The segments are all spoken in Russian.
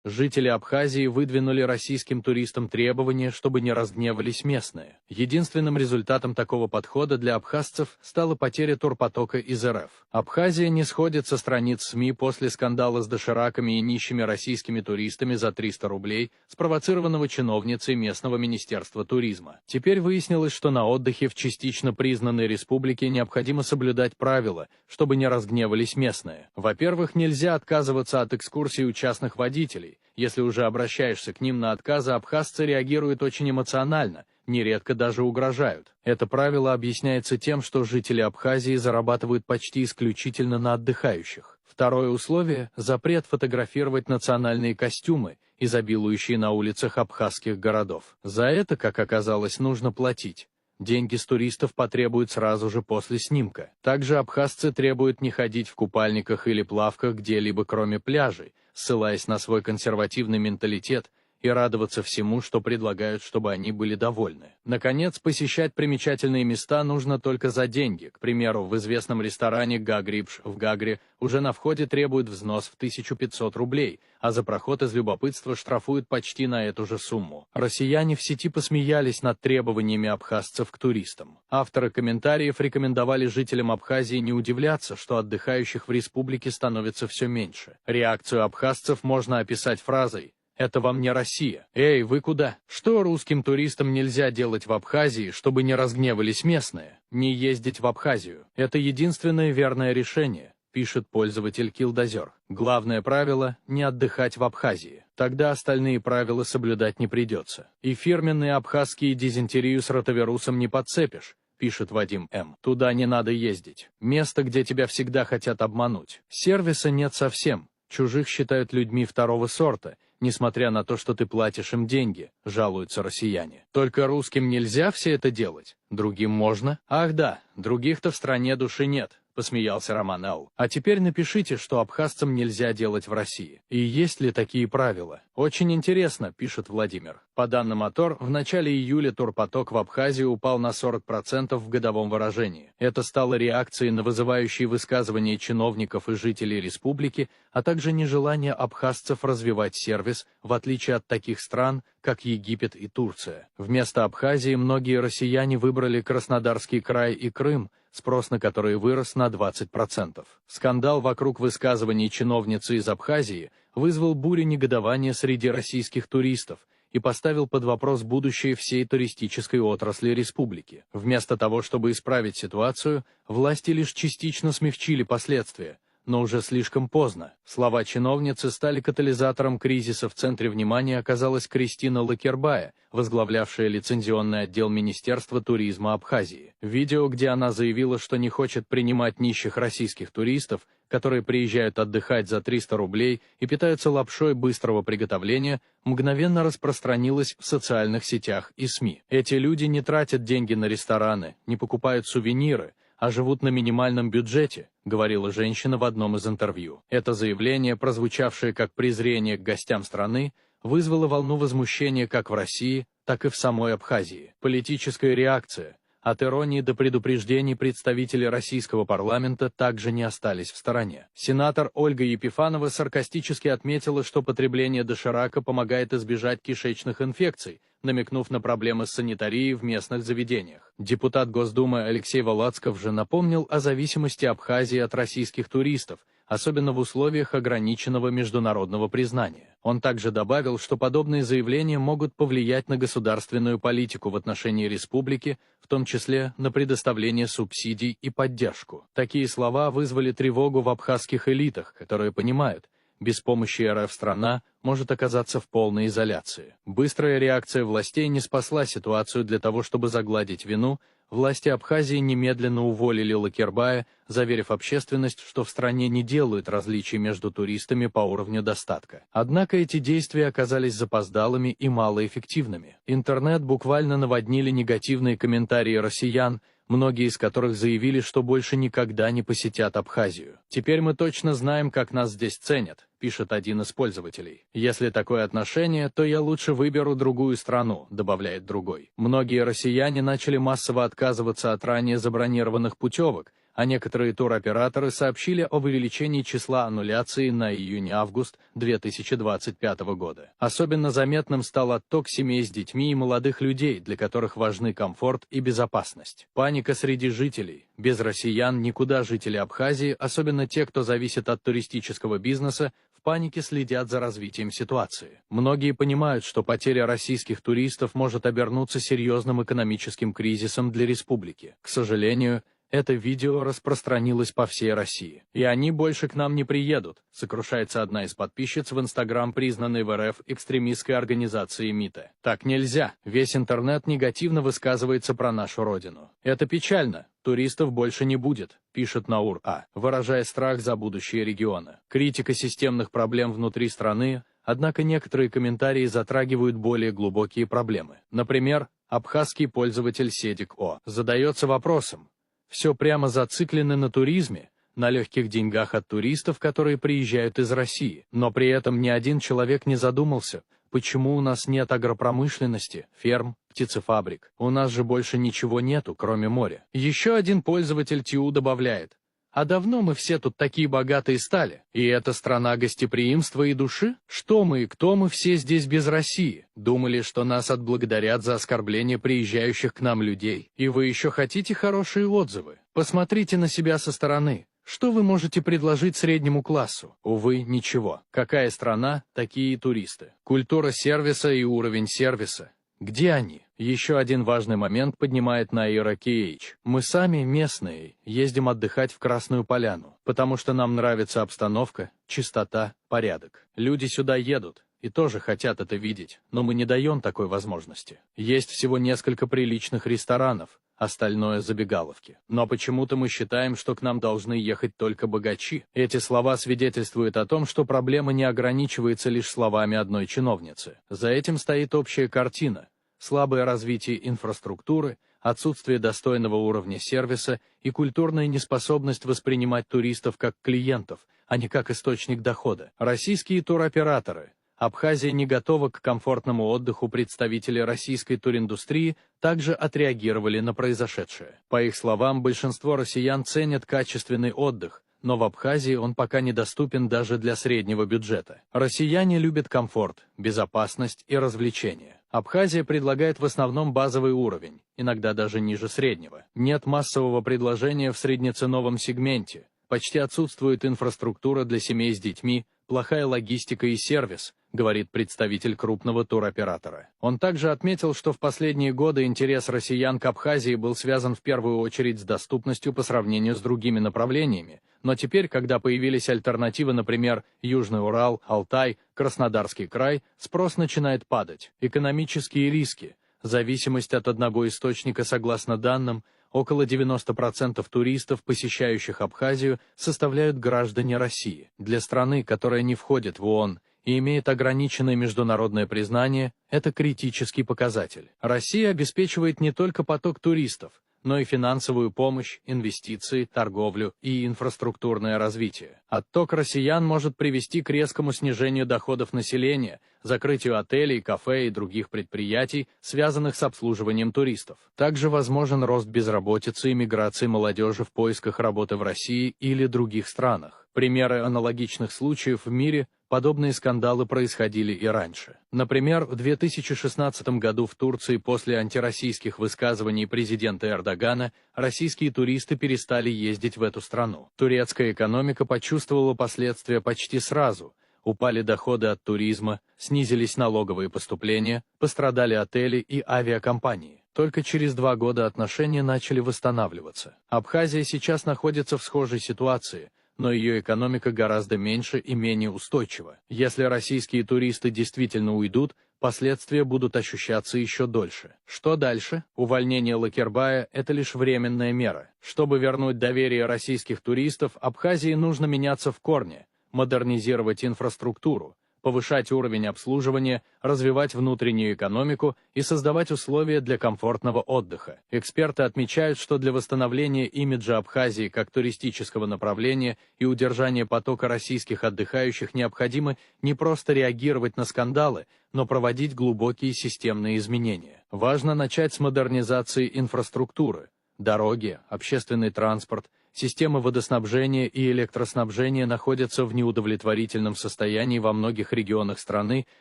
Жители Абхазии выдвинули российским туристам требования, чтобы не разгневались местные. Единственным результатом такого подхода для абхазцев стала потеря турпотока из РФ. Абхазия не сходит со страниц СМИ после скандала с дошираками и нищими российскими туристами за 300 рублей, спровоцированного чиновницей местного министерства туризма. Теперь выяснилось, что на отдыхе в частично признанной республике необходимо соблюдать правила, чтобы не разгневались местные. Во-первых, нельзя отказываться от экскурсий у частных водителей. Если уже обращаешься к ним на отказы, абхазцы реагируют очень эмоционально, нередко даже угрожают. Это правило объясняется тем, что жители Абхазии зарабатывают почти исключительно на отдыхающих. Второе условие – запрет фотографировать национальные костюмы, изобилующие на улицах абхазских городов. За это, как оказалось, нужно платить. Деньги с туристов потребуют сразу же после снимка. Также абхазцы требуют не ходить в купальниках или плавках где-либо кроме пляжей, ссылаясь на свой консервативный менталитет, и радоваться всему, что предлагают, чтобы они были довольны. Наконец, посещать примечательные места нужно только за деньги. К примеру, в известном ресторане «Гагрипш» в Гагре уже на входе требуют взнос в 1500 рублей, а за проход из любопытства штрафуют почти на эту же сумму. Россияне в сети посмеялись над требованиями абхазцев к туристам. Авторы комментариев рекомендовали жителям Абхазии не удивляться, что отдыхающих в республике становится все меньше. Реакцию абхазцев можно описать фразой: «Это вам не Россия. Эй, вы куда? Что русским туристам нельзя делать в Абхазии, чтобы не разгневались местные? Не ездить в Абхазию. Это единственное верное решение», пишет пользователь Килдозер. Главное правило – не отдыхать в Абхазии. Тогда остальные правила соблюдать не придется. И фирменные абхазские дизентерию с ротавирусом не подцепишь, пишет Вадим М. Туда не надо ездить. Место, где тебя всегда хотят обмануть. Сервиса нет совсем. Чужих считают людьми второго сорта, несмотря на то, что ты платишь им деньги, жалуются россияне. Только русским нельзя все это делать, другим можно? Ах да, других-то в стране души нет, посмеялся Роман Л. А теперь напишите, что абхазцам нельзя делать в России. И есть ли такие правила? Очень интересно, пишет Владимир. По данным АТОР, в начале июля турпоток в Абхазию упал на 40% в годовом выражении. Это стало реакцией на вызывающие высказывания чиновников и жителей республики, а также нежелание абхазцев развивать сервис, в отличие от таких стран, как Египет и Турция. Вместо Абхазии многие россияне выбрали Краснодарский край и Крым, спрос на которые вырос на 20%. Скандал вокруг высказываний чиновницы из Абхазии вызвал бурю негодования среди российских туристов и поставил под вопрос будущее всей туристической отрасли республики. Вместо того, чтобы исправить ситуацию, власти лишь частично смягчили последствия, но уже слишком поздно. Слова чиновницы стали катализатором кризиса. В центре внимания оказалась Кристина Лакербая, возглавлявшая лицензионный отдел Министерства туризма Абхазии. Видео, где она заявила, что не хочет принимать нищих российских туристов, которые приезжают отдыхать за 300 рублей и питаются лапшой быстрого приготовления, мгновенно распространилось в социальных сетях и СМИ. Эти люди не тратят деньги на рестораны, не покупают сувениры, а живут на минимальном бюджете, говорила женщина в одном из интервью. Это заявление, прозвучавшее как презрение к гостям страны, вызвало волну возмущения как в России, так и в самой Абхазии. Политическая реакция. От иронии до предупреждений представители российского парламента также не остались в стороне. Сенатор Ольга Епифанова саркастически отметила, что потребление доширака помогает избежать кишечных инфекций, намекнув на проблемы с санитарией в местных заведениях. Депутат Госдумы Алексей Володсков же напомнил о зависимости Абхазии от российских туристов, особенно в условиях ограниченного международного признания. Он также добавил, что подобные заявления могут повлиять на государственную политику в отношении республики, в том числе на предоставление субсидий и поддержку. Такие слова вызвали тревогу в абхазских элитах, которые понимают, без помощи РФ страна может оказаться в полной изоляции. Быстрая реакция властей не спасла ситуацию. Для того, чтобы загладить вину, власти Абхазии немедленно уволили Лакербая, заверив общественность, что в стране не делают различий между туристами по уровню достатка. Однако эти действия оказались запоздалыми и малоэффективными. Интернет буквально наводнили негативные комментарии россиян, многие из которых заявили, что больше никогда не посетят Абхазию. «Теперь мы точно знаем, как нас здесь ценят», пишет один из пользователей. «Если такое отношение, то я лучше выберу другую страну», добавляет другой. Многие россияне начали массово отказываться от ранее забронированных путевок, а некоторые туроператоры сообщили об увеличении числа аннуляций на июнь-август 2025 года. Особенно заметным стал отток семей с детьми и молодых людей, для которых важны комфорт и безопасность. Паника среди жителей. Без россиян никуда. Жители Абхазии, особенно те, кто зависит от туристического бизнеса, в панике следят за развитием ситуации. Многие понимают, что потеря российских туристов может обернуться серьезным экономическим кризисом для республики. К сожалению, это видео распространилось по всей России. И они больше к нам не приедут, сокрушается одна из подписчиц в Инстаграм признанной в РФ экстремистской организации МИТа. Так нельзя. Весь интернет негативно высказывается про нашу родину. Это печально. Туристов больше не будет, пишет Наур А., выражая страх за будущее региона. Критика системных проблем внутри страны, однако некоторые комментарии затрагивают более глубокие проблемы. Например, абхазский пользователь Седик О. задается вопросом: все прямо зациклены на туризме, на легких деньгах от туристов, которые приезжают из России. Но при этом ни один человек не задумался, почему у нас нет агропромышленности, ферм, птицефабрик. У нас же больше ничего нету, кроме моря. Еще один пользователь ТИУ добавляет: а давно мы все тут такие богатые стали? И это страна гостеприимства и души? Что мы и кто мы все здесь без России? Думали, что нас отблагодарят за оскорбление приезжающих к нам людей. И вы еще хотите хорошие отзывы? Посмотрите на себя со стороны. Что вы можете предложить среднему классу? Увы, ничего. Какая страна, такие и туристы. Культура сервиса и уровень сервиса. Где они? Еще один важный момент поднимает Наира Кеич. Мы сами, местные, ездим отдыхать в Красную Поляну, потому что нам нравится обстановка, чистота, порядок. Люди сюда едут и тоже хотят это видеть, но мы не даем такой возможности. Есть всего несколько приличных ресторанов, остальное забегаловки. Но почему-то мы считаем, что к нам должны ехать только богачи. Эти слова свидетельствуют о том, что проблема не ограничивается лишь словами одной чиновницы. За этим стоит общая картина: слабое развитие инфраструктуры, отсутствие достойного уровня сервиса и культурная неспособность воспринимать туристов как клиентов, а не как источник дохода. Российские туроператоры. Абхазия не готова к комфортному отдыху. Представители российской туриндустрии также отреагировали на произошедшее. По их словам, большинство россиян ценят качественный отдых, но в Абхазии он пока недоступен даже для среднего бюджета. Россияне любят комфорт, безопасность и развлечения. Абхазия предлагает в основном базовый уровень, иногда даже ниже среднего. Нет массового предложения в среднеценовом сегменте, почти отсутствует инфраструктура для семей с детьми, плохая логистика и сервис, говорит представитель крупного туроператора. Он также отметил, что в последние годы интерес россиян к Абхазии был связан в первую очередь с доступностью по сравнению с другими направлениями, но теперь, когда появились альтернативы, например, Южный Урал, Алтай, Краснодарский край, спрос начинает падать. Экономические риски. Зависимость от одного источника. Согласно данным, около 90% туристов, посещающих Абхазию, составляют граждане России. Для страны, которая не входит в ООН и имеет ограниченное международное признание, это критический показатель. Россия обеспечивает не только поток туристов, но и финансовую помощь, инвестиции, торговлю и инфраструктурное развитие. Отток россиян может привести к резкому снижению доходов населения, закрытию отелей, кафе и других предприятий, связанных с обслуживанием туристов. Также возможен рост безработицы и миграции молодежи в поисках работы в России или других странах. Примеры аналогичных случаев в мире. Подобные скандалы происходили и раньше. Например, в 2016 году в Турции после антироссийских высказываний президента Эрдогана российские туристы перестали ездить в эту страну. Турецкая экономика почувствовала последствия почти сразу. Упали доходы от туризма, снизились налоговые поступления, пострадали отели и авиакомпании. Только через 2 года отношения начали восстанавливаться. Абхазия сейчас находится в схожей ситуации, но ее экономика гораздо меньше и менее устойчива. Если российские туристы действительно уйдут, последствия будут ощущаться еще дольше. Что дальше? Увольнение Лакербая – это лишь временная мера. Чтобы вернуть доверие российских туристов, Абхазии нужно меняться в корне, модернизировать инфраструктуру, повышать уровень обслуживания, развивать внутреннюю экономику и создавать условия для комфортного отдыха. Эксперты отмечают, что для восстановления имиджа Абхазии как туристического направления и удержания потока российских отдыхающих необходимо не просто реагировать на скандалы, но проводить глубокие системные изменения. Важно начать с модернизации инфраструктуры. Дороги, общественный транспорт, Системы водоснабжения и электроснабжения находятся в неудовлетворительном состоянии во многих регионах страны,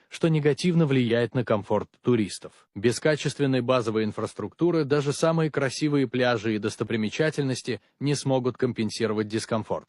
что негативно влияет на комфорт туристов. Без качественной базовой инфраструктуры даже самые красивые пляжи и достопримечательности не смогут компенсировать дискомфорт.